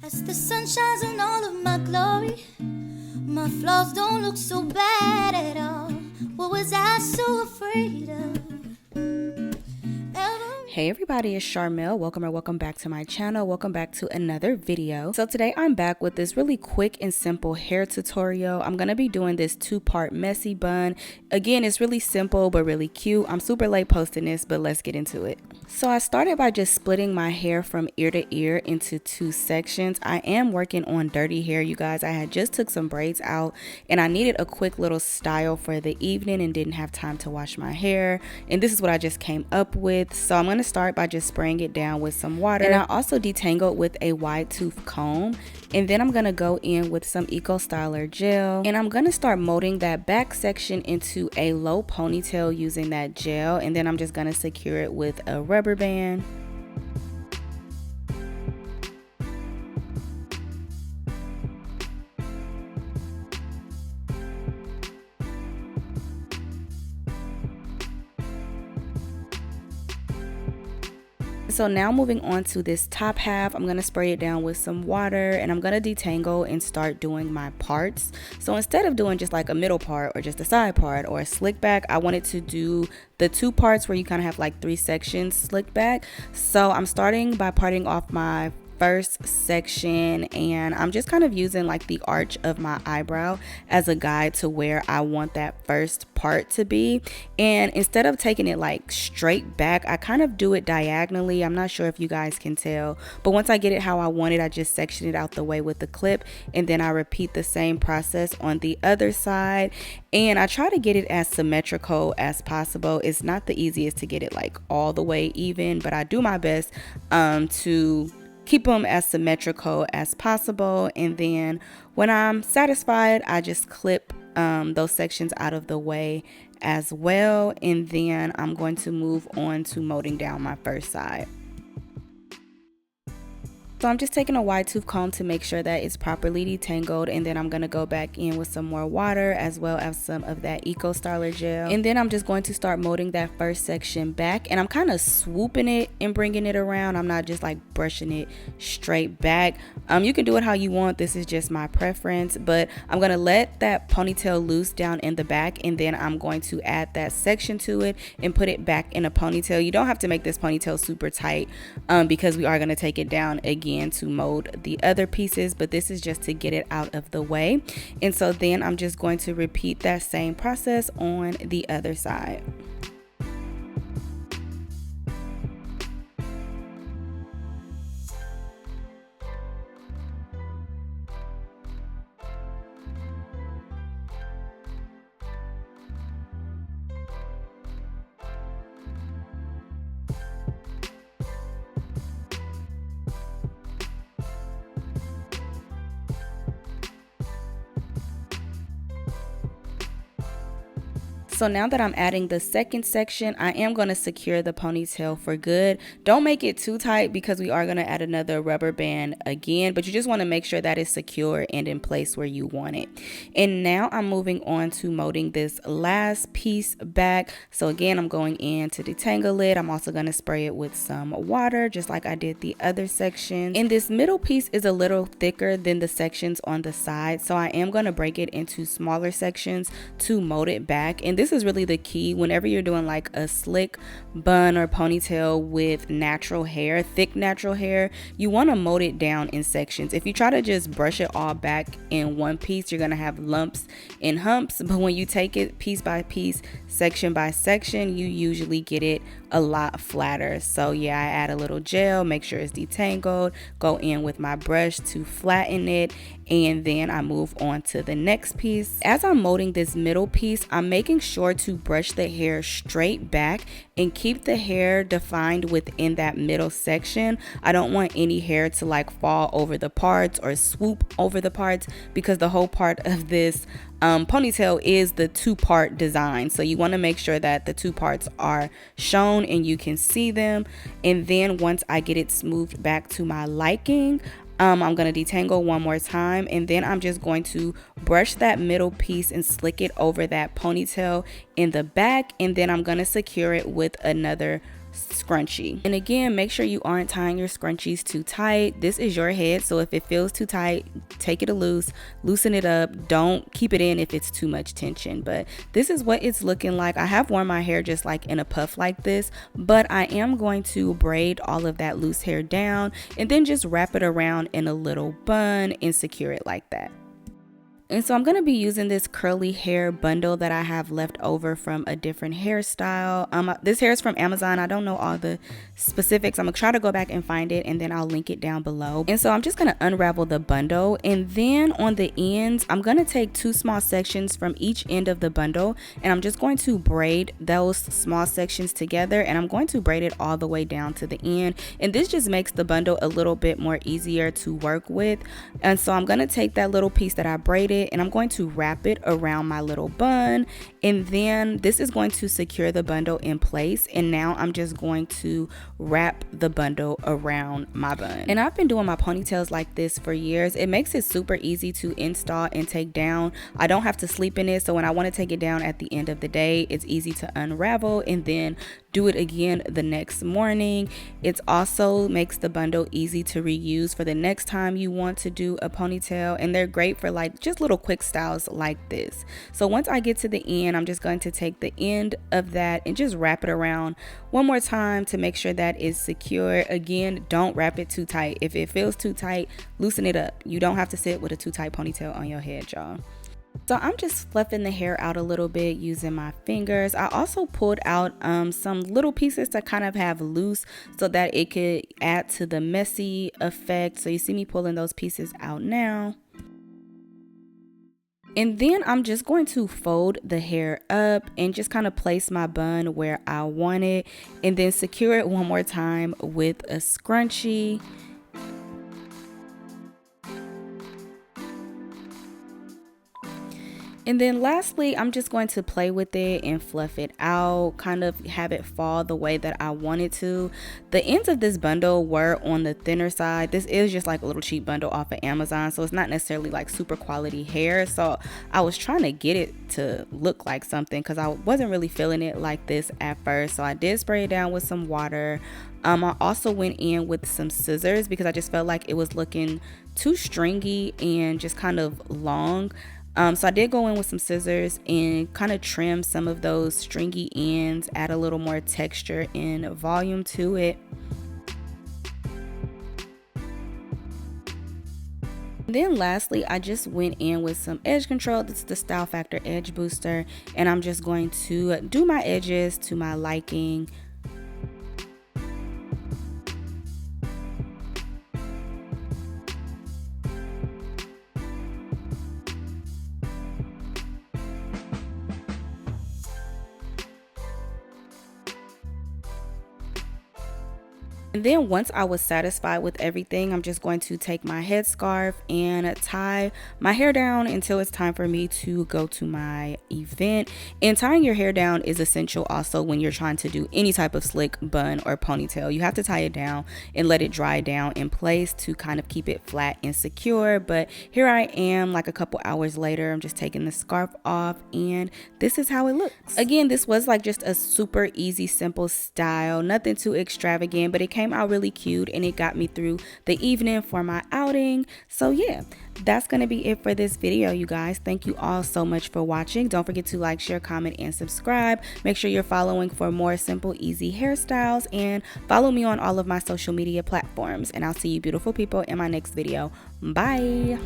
As the sun shines on all of my glory, my flaws don't look so bad at all. What was I so afraid of? Hey everybody, it's Sharmel. Welcome back to my channel. Welcome back to another video. So today I'm back with this really quick and simple hair tutorial. I'm going to be doing this two-part messy bun. Again, it's really simple but really cute. I'm super late posting this, but let's get into it. So I started by just splitting my hair from ear to ear into two sections. I am working on dirty hair, you guys. I had just took some braids out and I needed a quick little style for the evening and didn't have time to wash my hair. And this is what I just came up with. So I'm going to start by just spraying it down with some water, and I also detangled with a wide tooth comb, and then I'm going to go in with some Eco Styler gel, and I'm going to start molding that back section into a low ponytail using that gel, and then I'm just going to secure it with a rubber band. So now moving on to this top half, I'm going to spray it down with some water, and I'm going to detangle and start doing my parts. So instead of doing just like a middle part or just a side part or a slick back, I wanted to do the two parts where you kind of have like three sections slick back. So I'm starting by parting off my first section, and I'm just kind of using like the arch of my eyebrow as a guide to where I want that first part to be. And instead of taking it like straight back, I kind of do it diagonally. I'm not sure if you guys can tell, but once I get it how I want it, I just section it out the way with the clip, and then I repeat the same process on the other side. And I try to get it as symmetrical as possible. It's not the easiest to get it like all the way even, but I do my best to keep them as symmetrical as possible. And then when I'm satisfied, I just clip those sections out of the way as well. And then I'm going to move on to molding down my first side. So I'm just taking a wide tooth comb to make sure that it's properly detangled, and then I'm going to go back in with some more water as well as some of that Eco Styler gel. And then I'm just going to start molding that first section back, and I'm kind of swooping it and bringing it around. I'm not just like brushing it straight back. You can do it how you want. This is just my preference, but I'm going to let that ponytail loose down in the back, and then I'm going to add that section to it and put it back in a ponytail. You don't have to make this ponytail super tight because we are going to take it down again to mold the other pieces, but this is just to get it out of the way. And so then I'm just going to repeat that same process on the other side. So now that I'm adding the second section, I am going to secure the ponytail for good. Don't make it too tight because we are going to add another rubber band again, but you just want to make sure that it's secure and in place where you want it. And now I'm moving on to molding this last piece back. So again, I'm going in to detangle it. I'm also going to spray it with some water, just like I did the other section. And this middle piece is a little thicker than the sections on the side, so I am going to break it into smaller sections to mold it back. And this is really the key whenever you're doing like a slick bun or ponytail with natural hair, thick natural hair. You want to mold it down in sections. If you try to just brush it all back in one piece, you're going to have lumps and humps, but when you take it piece by piece, section by section, you usually get it a lot flatter. So yeah, I add a little gel, make sure it's detangled, go in with my brush to flatten it, and then I move on to the next piece. As I'm molding this middle piece, I'm making sure to brush the hair straight back and keep the hair defined within that middle section. I don't want any hair to like fall over the parts or swoop over the parts, because the whole part of this ponytail is the two-part design. So you want to make sure that the two parts are shown and you can see them. And then once I get it smoothed back to my liking, I'm going to detangle one more time, and then I'm just going to brush that middle piece and slick it over that ponytail in the back, and then I'm going to secure it with another scrunchie. And again, make sure you aren't tying your scrunchies too tight. This is your head, so if it feels too tight, take it loose, loosen it up. Don't keep it in if it's too much tension. But this is what it's looking like. I have worn my hair just like in a puff like this, but I am going to braid all of that loose hair down and then just wrap it around in a little bun and secure it like that. And so I'm going to be using this curly hair bundle that I have left over from a different hairstyle. This hair is from Amazon. I don't know all the specifics. I'm going to try to go back and find it, and then I'll link it down below. And so I'm just going to unravel the bundle, and then on the ends, I'm going to take 2 small sections from each end of the bundle, and I'm just going to braid those small sections together, and I'm going to braid it all the way down to the end. And this just makes the bundle a little bit more easier to work with. And so I'm going to take that little piece that I braided, and I'm going to wrap it around my little bun, and then this is going to secure the bundle in place. And now I'm just going to wrap the bundle around my bun. And I've been doing my ponytails like this for years. It makes it super easy to install and take down. I don't have to sleep in it, so when I want to take it down at the end of the day, it's easy to unravel and then do it again the next morning. It also makes the bundle easy to reuse for the next time you want to do a ponytail, and they're great for like just little quick styles like this. So once I get to the end, I'm just going to take the end of that and just wrap it around one more time to make sure that is secure. Again, don't wrap it too tight. If it feels too tight, loosen it up. You don't have to sit with a too tight ponytail on your head, y'all. So I'm just fluffing the hair out a little bit using my fingers. I also pulled out some little pieces to kind of have loose so that it could add to the messy effect. So you see me pulling those pieces out now. And then I'm just going to fold the hair up and just kind of place my bun where I want it, and then secure it one more time with a scrunchie. And then lastly, I'm just going to play with it and fluff it out, kind of have it fall the way that I want it to. The ends of this bundle were on the thinner side. This is just like a little cheap bundle off of Amazon, so it's not necessarily like super quality hair. So I was trying to get it to look like something because I wasn't really feeling it like this at first. So I did spray it down with some water. I also went in with some scissors because I just felt like it was looking too stringy and just kind of long. So I did go in with some scissors and kind of trim some of those stringy ends, add a little more texture and volume to it. Then lastly, I just went in with some edge control. This is the Style Factor Edge Booster, and I'm just going to do my edges to my liking. And then once I was satisfied with everything, I'm just going to take my headscarf and tie my hair down until it's time for me to go to my event. And tying your hair down is essential also when you're trying to do any type of slick bun or ponytail. You have to tie it down and let it dry down in place to kind of keep it flat and secure. But here I am like a couple hours later. I'm just taking the scarf off, and this is how it looks. Again, this was like just a super easy, simple style, nothing too extravagant, but it came out really cute and it got me through the evening for my outing. So yeah, that's gonna be it for this video, you guys. Thank you all so much for watching. Don't forget to like, share, comment, and subscribe. Make sure you're following for more simple, easy hairstyles, and follow me on all of my social media platforms. And I'll see you beautiful people in my next video. Bye.